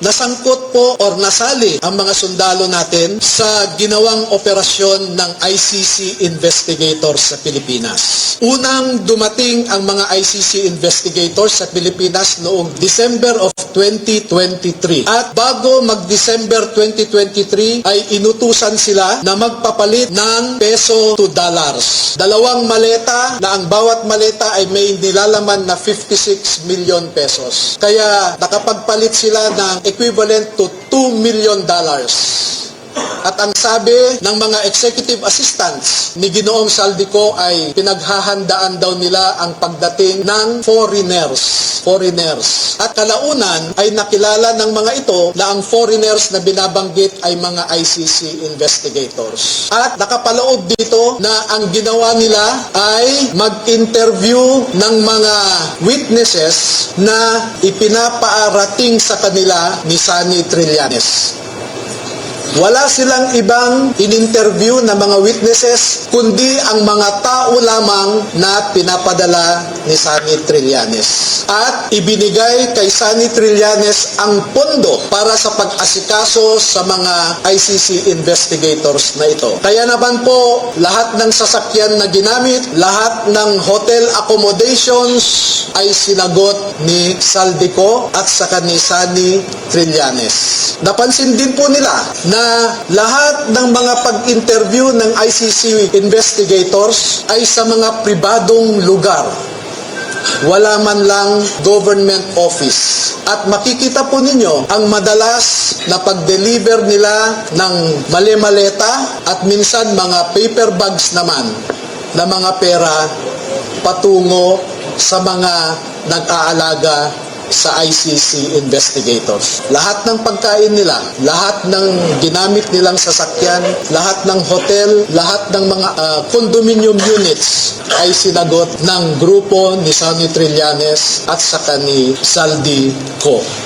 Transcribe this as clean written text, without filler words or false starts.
Nasangkot po or nasali ang mga sundalo natin sa ginawang operasyon ng ICC investigators sa Pilipinas. Unang dumating ang mga ICC investigators sa Pilipinas noong December of 2023. At bago mag-December 2023 ay inutusan sila na magpapalit ng peso to dollars. Dalawang maleta na ang bawat maleta ay may nilalaman na 56 million pesos. Kaya nakapagpalit sila ng equivalent to $2 million. At ang sabi ng mga executive assistants ni Ginoong Saldico ay pinaghahandaan daw nila ang pagdating ng foreigners. At kalaunan ay nakilala ng mga ito na ang foreigners na binabanggit ay mga ICC investigators. At nakapaloob dito na ang ginawa nila ay mag-interview ng mga witnesses na ipinapaarating sa kanila ni Sunny Trillanes. Wala silang ibang in-interview na mga witnesses, kundi ang mga tao lamang na pinapadala ni Sunny Trillanes. At ibinigay kay Sunny Trillanes ang pondo para sa pag-asikaso sa mga ICC investigators na ito. Kaya naman po, lahat ng sasakyan na ginamit, lahat ng hotel accommodations ay sinagot ni Saldico at saka ni Sunny Trillanes. Napansin din po nila na lahat ng mga pag-interview ng ICC investigators ay sa mga pribadong lugar. Wala man lang government office. At makikita po ninyo ang madalas na pag-deliver nila ng mali-maleta at minsan mga paper bags naman na mga pera patungo sa mga nag-aalaga sa ICC investigators. Lahat ng pagkain nila, lahat ng ginamit nilang sasakyan, lahat ng hotel, lahat ng mga condominium units ay sinagot ng grupo ni Sunny Trillanes at saka ni Saldico.